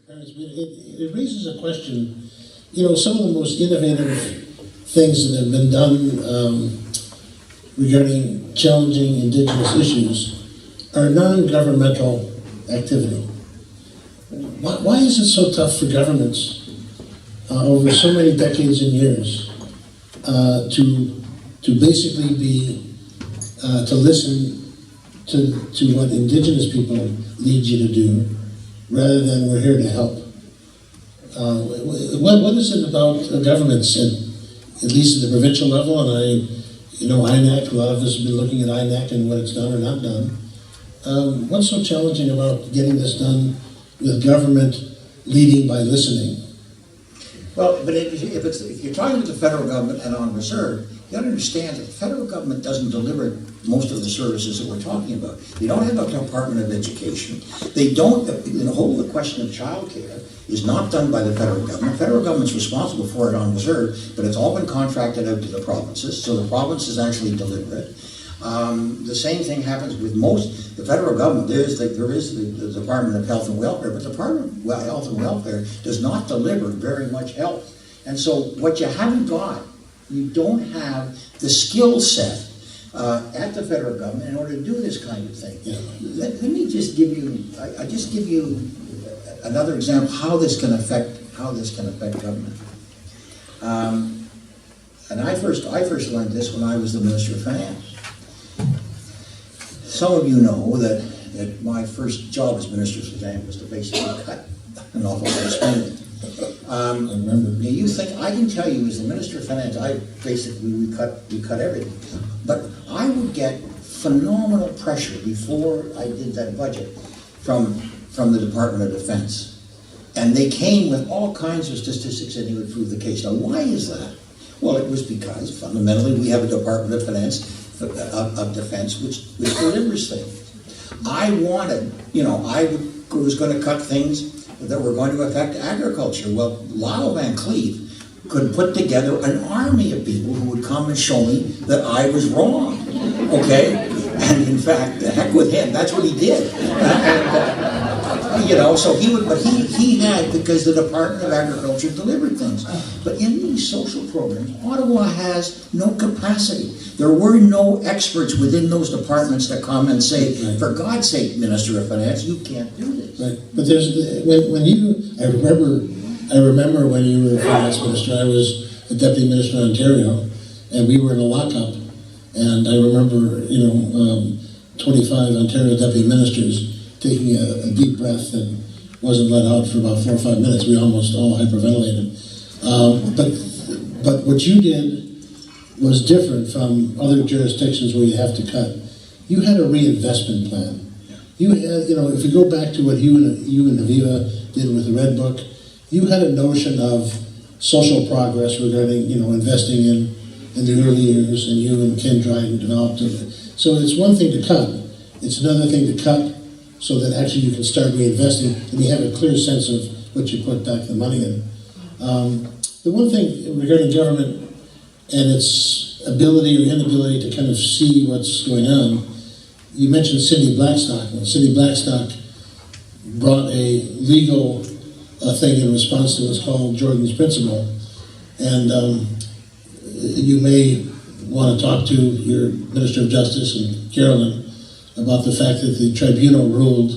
It raises a question. You know, some of the most innovative things that have been done regarding challenging Indigenous issues are non-governmental activity. Why is it so tough for governments over so many decades and years to basically be to listen to what Indigenous people need you to do, rather than we're here to help? What is it about governments, at least at the provincial level, and INAC, a lot of us have been looking at INAC and what it's done or not done. What's so challenging about getting this done with government leading by listening? Well, but if you're talking with the federal government and on reserve, you got to understand that the federal government doesn't deliver most of the services that we're talking about. They don't have a Department of Education. They don't, the whole of the question of child care is not done by the federal government. The federal government's responsible for it on reserve, but it's all been contracted out to the provinces, so the provinces actually deliver it. The same thing happens with the federal government. There is the Department of Health and Welfare, but the Department of Health and Welfare does not deliver very much help. And so what you haven't got, you don't have the skill set at the federal government in order to do this kind of thing. Yeah. Let me just give you, another example how this can affect government. And I first learned this when I was the Minister of Finance. Some of you know that my first job as Minister of Finance was to basically cut an awful lot of spending. I remember. You think, I can tell you as the Minister of Finance, we cut everything. But I would get phenomenal pressure before I did that budget from the Department of Defense. And they came with all kinds of statistics and they would prove the case. Now, why is that? Well, it was because fundamentally we have a Department of Finance of Defense which delivers things. I was going to cut things that were going to affect agriculture. Well, Lyle Van Cleef could put together an army of people who would come and show me that I was wrong. Okay? And in fact, the heck with him, that's what he did. So he had, because the Department of Agriculture delivered things. But in these social programs, Ottawa has no capacity. There were no experts within those departments that come and say, right, for God's sake, Minister of Finance, you can't do this. Right. But I remember when you were Finance Minister, I was a Deputy Minister in Ontario, and we were in a lockup, and I remember, 25 Ontario Deputy Ministers taking a deep breath and wasn't let out for about 4 or 5 minutes. We almost all hyperventilated. But what you did was different from other jurisdictions where you have to cut. You had a reinvestment plan. You had, if you go back to what you and Aviva did with the Red Book, you had a notion of social progress regarding, investing in the early years, and you and Ken Dryden developed it. So it's one thing to cut. It's another thing to cut so that actually you can start reinvesting and you have a clear sense of what you put back the money in. The one thing regarding government and its ability or inability to kind of see what's going on, you mentioned Cindy Blackstock. Well, Cindy Blackstock brought a legal thing in response to what's called Jordan's Principle. And you may want to talk to your Minister of Justice and Carolyn about the fact that the tribunal ruled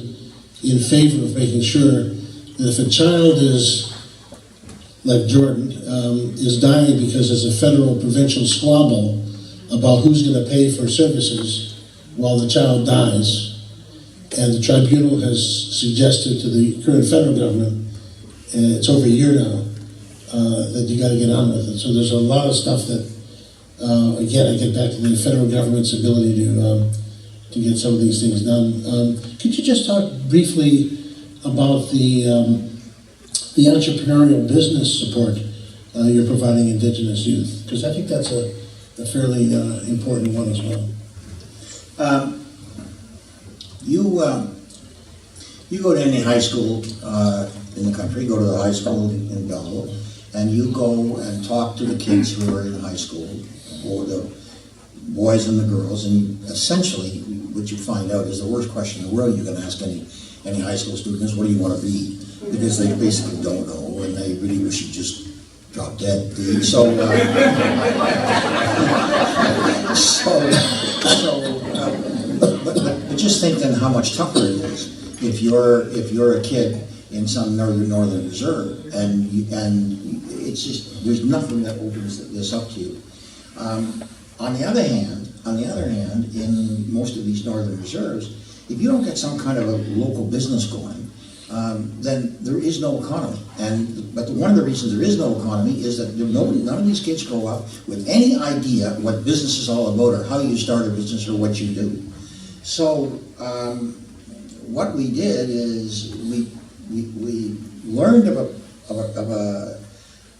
in favor of making sure that if a child is, like Jordan, is dying because there's a federal provincial squabble about who's going to pay for services while the child dies, and the tribunal has suggested to the current federal government, and it's over a year now, that you got to get on with it. So there's a lot of stuff that, again, I get back to the federal government's ability to get some of these things done. Could you just talk briefly about the entrepreneurial business support you're providing Indigenous youth? Because I think that's a fairly important one as well. You go to any high school in the country, go to the high school in Belleville, and you go and talk to the kids who are in high school, or the boys and the girls, and essentially what you find out is the worst question in the world you're going to ask any high school student is, what do you want to be? because they basically don't know, and they really wish you just drop dead. But just think then how much tougher it is if you're a kid in some northern reserve, and it's just, there's nothing that opens this up to you. On the other hand, in most of these northern reserves, if you don't get some kind of a local business going, then there is no economy. But one of the reasons there is no economy is that none of these kids grow up with any idea what business is all about, or how you start a business, or what you do. So what we did is we learned of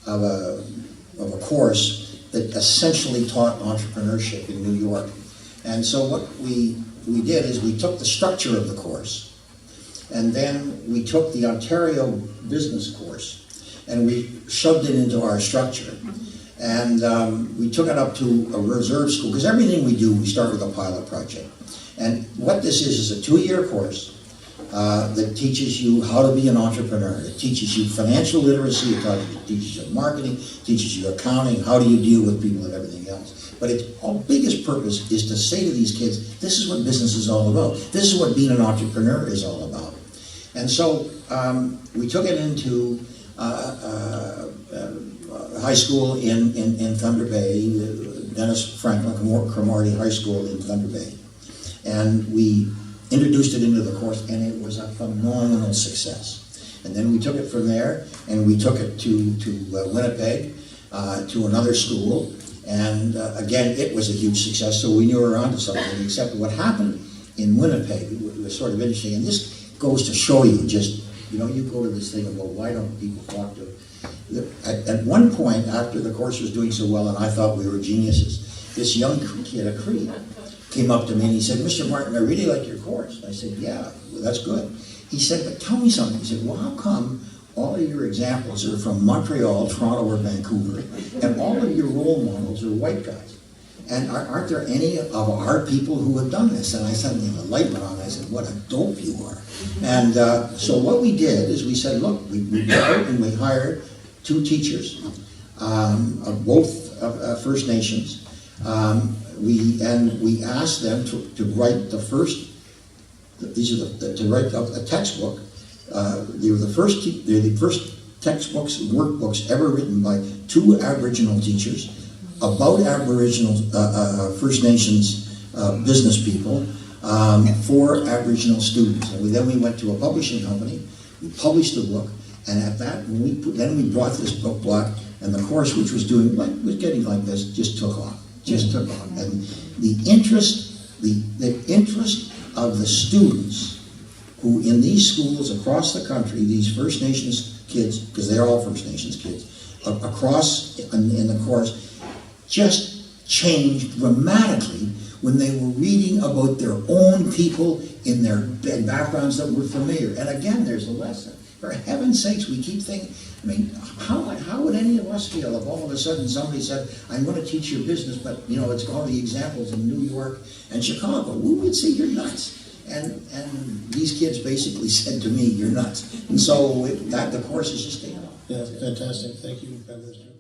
a course that essentially taught entrepreneurship in New York. And so what we did is we took the structure of the course, and then we took the Ontario business course, and we shoved it into our structure. And we took it up to a reserve school, because everything we do, we start with a pilot project. And what this is a 2-year course that teaches you how to be an entrepreneur. It teaches you financial literacy, it teaches you marketing, teaches you accounting, how do you deal with people, and everything else. But its biggest purpose is to say to these kids, this is what business is all about. This is what being an entrepreneur is all about. And so we took it into high school in Thunder Bay, Dennis Franklin Cromartie High School in Thunder Bay. And we introduced it into the course, and it was a phenomenal success. And then we took it from there, and we took it to Winnipeg, to another school, and again, it was a huge success, so we knew we were onto something, except what happened in Winnipeg was sort of interesting, and this goes to show you just, you go to this thing about why don't people flock to it. At one point, after the course was doing so well, and I thought we were geniuses, this young kid, a Cree, came up to me and he said, Mr. Martin, I really like your course. I said, yeah, well, that's good. He said, but tell me something. He said, well, how come all of your examples are from Montreal, Toronto, or Vancouver, and all of your role models are white guys? And aren't there any of our people who have done this? And I suddenly the light went on. I said, what a dope you are. And so what we did is we said, look, we went out and we hired 2 teachers of both First Nations. We asked them to write the first. To write a textbook. They're the first textbooks, workbooks ever written by 2 Aboriginal teachers about Aboriginal First Nations business people for Aboriginal students. And then we went to a publishing company. We published the book, and at that, then we brought this book back, and the course, which was getting like this, just took off. And the interest of the students who in these schools across the country, these First Nations kids, because they're all First Nations kids, across in the course, just changed dramatically when they were reading about their own people in their backgrounds that were familiar. And again, there's a lesson. For heaven's sakes, we keep thinking, I mean, how would any of us feel if all of a sudden somebody said, I'm going to teach you business, but, it's all the examples in New York and Chicago. We would say you're nuts. And these kids basically said to me, you're nuts. And so the course is just taken off. Yeah, fantastic. Thank you, Prime Minister.